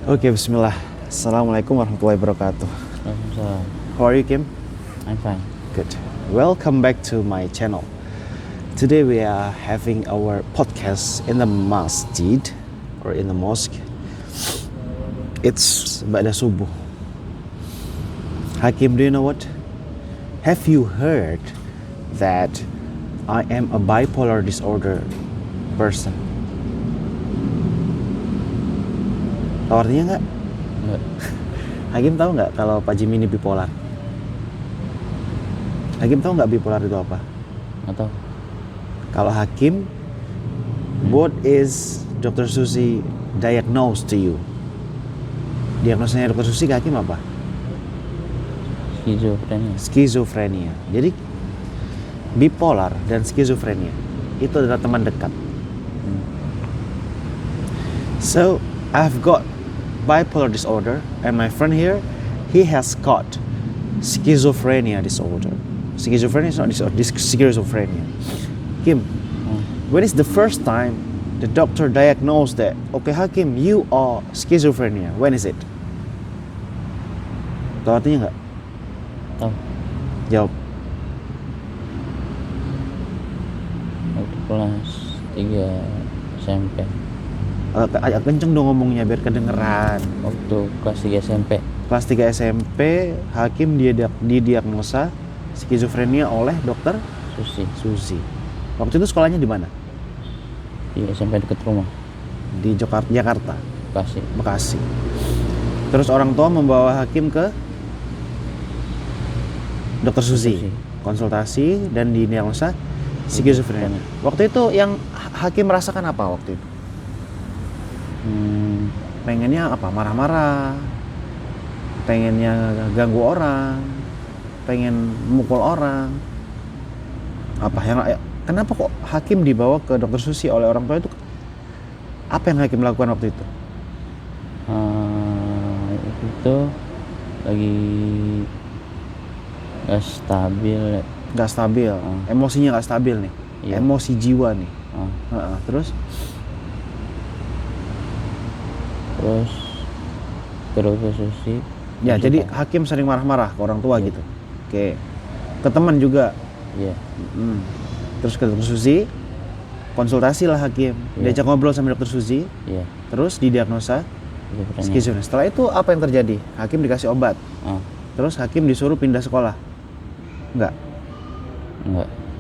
Oke, bismillah. Assalamualaikum warahmatullahi wabarakatuh. Waalaikumsalam. How are you, Kim? I'm fine. Good. Welcome back to my channel. Today we are having our podcast in the masjid or in the mosque. It's Ba'da Subuh. Hakim, do you know what? Have you heard that I am a bipolar disorder person? Tahu artinya nggak? Enggak. Hakim tahu nggak kalau Pak Jimmy ini bipolar? Hakim tahu nggak bipolar itu apa? Atau Kalau Hakim, what is Dr. Susi diagnose to you? Diagnosanya Dr. Susi ke Hakim apa? skizofrenia. Skizofrenia. Jadi bipolar dan skizofrenia itu adalah teman dekat. So I've got bipolar disorder, and my friend here, he has got schizophrenia disorder. Schizophrenia is not disorder, this schizophrenia. Kim, when is the first time the doctor diagnosed that, okay Hakim, you are schizophrenia? When is it? Tahu artinya nggak? Tahu. Jawab. Waktu kelas 3 SMP. Agak kenceng dong ngomongnya biar kedengeran. Waktu kelas 3 SMP. Kelas 3 SMP, Hakim didiagnosa skizofrenia oleh dokter Susi. Susi. Waktu itu sekolahnya di mana? Di SMP dekat rumah. Di Jakarta, Bekasi. Bekasi. Terus orang tua membawa Hakim ke dokter Susi, konsultasi dan didiagnosa skizofrenia. Waktu itu yang Hakim merasakan apa waktu itu? Pengennya apa? Marah-marah, pengennya ganggu orang, pengen mukul orang, apa yang kenapa kok Hakim dibawa ke dokter Susi oleh orang tua itu? Apa yang Hakim lakukan waktu itu? Itu lagi gak stabil. Gak stabil, emosinya gak stabil nih, Iya. emosi jiwa nih. Terus terus ke Susi. ya jadi Hakim sering marah-marah ke orang tua gitu. Oke, ke teman juga. Iya. Terus ke dokter Susi, konsultasi lah Hakim, diajak ngobrol sama dokter Susi. Iya. Terus didiagnosa skizofrenia. Setelah itu apa yang terjadi? Hakim dikasih obat. Terus Hakim disuruh pindah sekolah.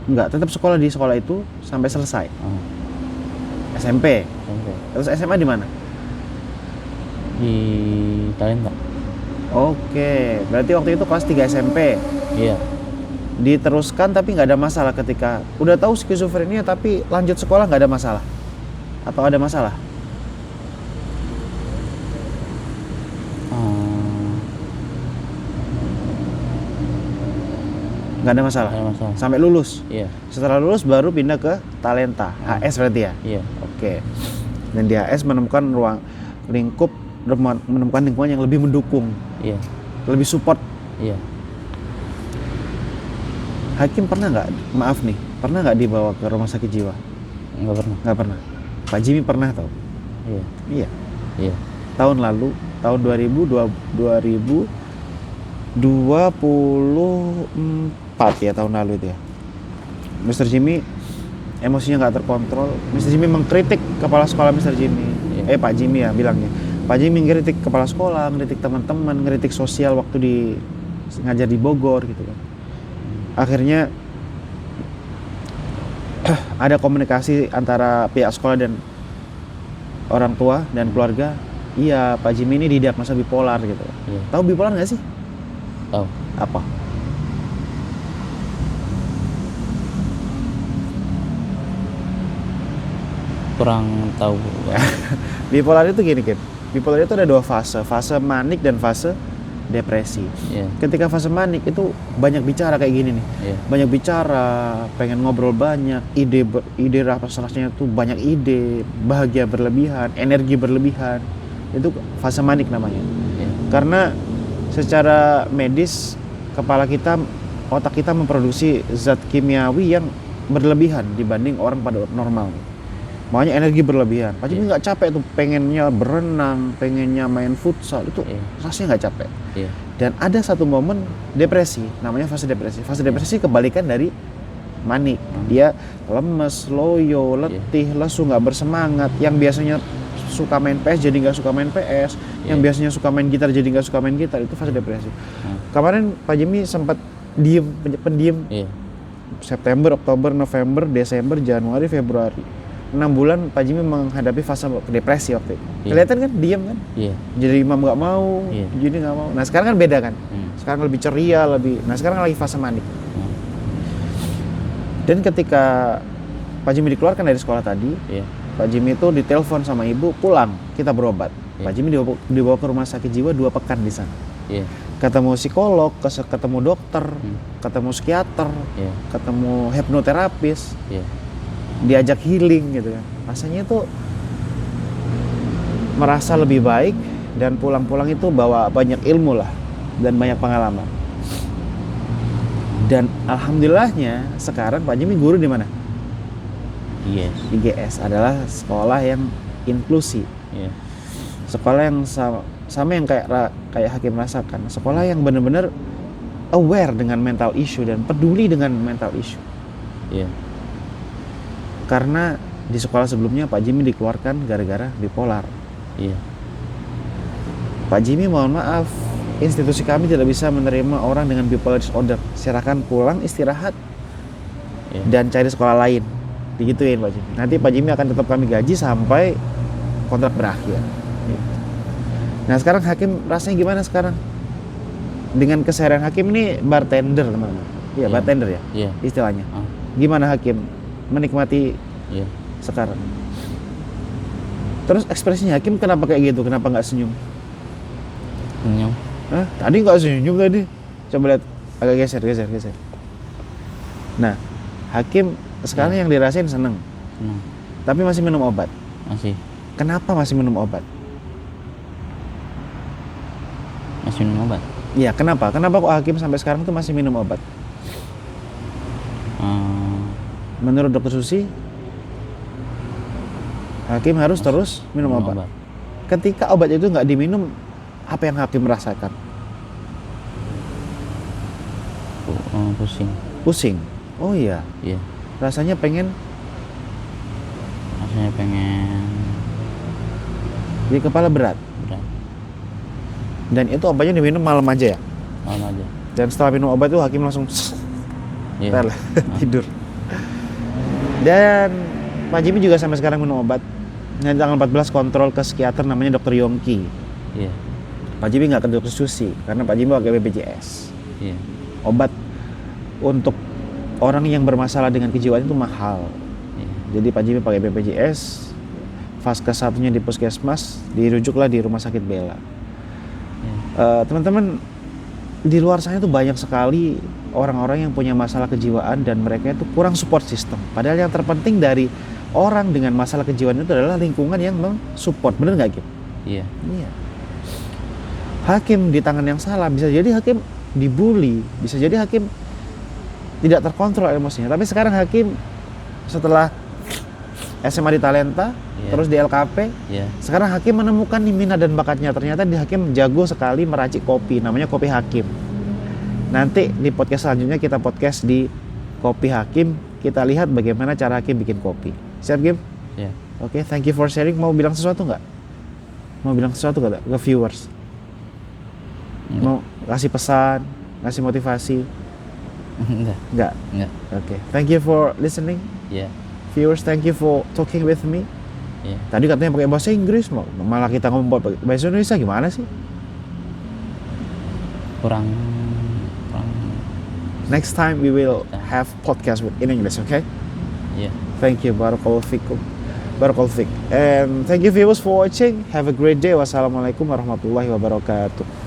Enggak, tetap sekolah di sekolah itu sampai selesai. SMP. Terus SMA di mana? Di Talenta. Oke, berarti waktu itu kelas 3 SMP. Iya. Diteruskan tapi nggak ada masalah ketika udah tahu skizofrenia tapi lanjut sekolah nggak ada masalah? Atau ada masalah? Nggak ada masalah? Ada masalah. Sampai lulus? Iya. Setelah lulus baru pindah ke Talenta, HS berarti ya? Iya. Oke. Dan di HS menemukan menemukan lingkungan yang lebih mendukung, Iya. lebih support. Iya. Hakim pernah nggak dibawa ke rumah sakit jiwa? Nggak pernah. Nggak pernah. Pak Jimmy pernah tau? Iya. Iya. Iya. Tahun lalu, tahun 2024 ya, tahun lalu itu ya. Mr. Jimmy emosinya nggak terkontrol. Mr. Jimmy mengkritik kepala sekolah Mr. Jimmy. Iya. Pak Jimmy ya bilangnya. Pak Jimmy ngeritik kepala sekolah, ngeritik teman-teman, ngeritik sosial waktu ngajar di Bogor gitu kan. Akhirnya ada komunikasi antara pihak sekolah dan orang tua dan keluarga. Iya, Pak Jimmy ini didiagnosa bipolar gitu. Iya. Tahu bipolar nggak sih? Tahu. Apa? Kurang tahu. Bipolar itu gini, Kim. Bipolar itu ada 2 fase, fase manik dan fase depresi. Iya. Ketika fase manik itu banyak bicara kayak gini nih. Iya. Banyak bicara, pengen ngobrol banyak, ide rasanya tuh banyak ide, bahagia berlebihan, energi berlebihan. Itu fase manik namanya. Iya. Karena secara medis kepala kita, otak kita memproduksi zat kimiawi yang berlebihan dibanding orang pada normal. Makanya energi berlebihan. Pak Jimmy Iya. nggak capek tuh, pengennya berenang, pengennya main futsal, itu Iya. rasanya nggak capek. Iya. Dan ada satu momen depresi, namanya fase depresi. Fase depresi kebalikan dari manik. Dia lemes, loyo, letih, lesu, nggak bersemangat. Yang biasanya suka main PS jadi nggak suka main PS. Yang Iya. biasanya suka main gitar jadi nggak suka main gitar. Itu fase depresi. Kemarin Pak Jimmy sempat pendiam. Iya. September, Oktober, November, Desember, Januari, Februari. 6 bulan Pak Jimmy menghadapi fase depresi waktu itu. Iya. Kelihatan kan diam kan? Iya. Jadi imam nggak mau, Iya. jadi nggak mau. Nah sekarang kan beda kan? Hmm. Sekarang lebih ceria, Nah sekarang lagi fase manik. Hmm. Dan ketika Pak Jimmy dikeluarkan dari sekolah tadi, Iya. Pak Jimmy itu ditelepon sama ibu, pulang, kita berobat. Iya. Pak Jimmy dibawa ke rumah sakit jiwa 2 pekan di sana. Iya. Ketemu psikolog, ketemu dokter, Hmm. ketemu psikiater, Iya. ketemu hipnoterapis, Iya. diajak healing gitu kan. Rasanya itu merasa lebih baik, dan pulang-pulang itu bawa banyak ilmu lah dan banyak pengalaman. Dan alhamdulillahnya sekarang Pak Jimmy guru di mana? Yes. IGS adalah sekolah yang inklusi. Iya. Sekolah yang sama yang kayak Hakim rasakan. Sekolah yang benar-benar aware dengan mental issue dan peduli dengan mental issue. Iya. Karena di sekolah sebelumnya Pak Jimmy dikeluarkan gara-gara bipolar. Iya. Pak Jimmy mohon maaf, institusi kami tidak bisa menerima orang dengan bipolar disorder. Silakan pulang istirahat Iya. dan cari sekolah lain. Digituin Pak Jimmy. Nanti Pak Jimmy akan tetap kami gaji sampai kontrak berakhir. Gitu. Nah sekarang Hakim rasanya gimana sekarang? Dengan keseharian Hakim ini bartender teman-teman. Iya, Iya. bartender ya Iya. istilahnya. Ah. Gimana Hakim menikmati Iya. sekarang? Terus ekspresinya Hakim kenapa kayak gitu? Kenapa nggak senyum? Senyum. Hah? Tadi nggak senyum tadi. Coba lihat, agak geser. Nah, Hakim sekarang yang dirasain seneng, Senang. tapi masih minum obat. Masih. Kenapa masih minum obat? Masih minum obat. Iya, kenapa? Kenapa kok Hakim sampai sekarang tuh masih minum obat? Menurut Dokter Susi, Hakim harus terus minum obat. Ketika obat itu nggak diminum, apa yang Hakim rasakan? Pusing. Pusing. Oh iya, Iya. rasanya pengen Rasanya pengen di kepala berat. berat. Dan itu obatnya diminum malam aja ya. Malam aja. Dan setelah minum obat itu Hakim langsung Iya. tel, tidur. Dan Pak Jimmy juga sampai sekarang minum obat. Nanti tanggal 14 kontrol ke psikiater namanya Dokter Yongki. Iya. Pak Jimmy nggak ke Dokter Susi karena Pak Jimmy pakai BPJS. Iya. Obat untuk orang yang bermasalah dengan kejiwaan itu mahal. Iya. Jadi Pak Jimmy pakai BPJS. Fase satunya di puskesmas, dirujuklah di Rumah Sakit Bella. Iya. Teman-teman, di luar sana itu banyak sekali orang-orang yang punya masalah kejiwaan dan mereka itu kurang support system. Padahal yang terpenting dari orang dengan masalah kejiwaan itu adalah lingkungan yang mensupport. Bener nggak, Kim? Iya. Iya. Hakim di tangan yang salah, bisa jadi Hakim dibully, bisa jadi Hakim tidak terkontrol emosinya. Tapi sekarang Hakim setelah SMA di Talenta, Iya. terus di LKP, Iya. sekarang Hakim menemukan nih minat dan bakatnya. Ternyata di Hakim jago sekali meracik kopi, namanya Kopi Hakim. Nanti di podcast selanjutnya kita podcast di Kopi Hakim, kita lihat bagaimana cara Hakim bikin kopi. Siap, Kim? Iya. Oke, thank you for sharing. Mau bilang sesuatu nggak? Mau bilang sesuatu nggak ke viewers? Enggak. Mau kasih pesan, kasih motivasi? Enggak. Nggak? Enggak. Oke, thank you for listening. Iya. Viewers, thank you for talking with me. Iya. Tadi katanya pakai bahasa Inggris, malah kita ngomong pakai bahasa Indonesia, gimana sih? Kurang. Next time we will have podcast in English, okay? Iya. Thank you, Barakallahu fikum. Barakallahu fik. And thank you viewers for watching. Have a great day. Wassalamualaikum warahmatullahi wabarakatuh.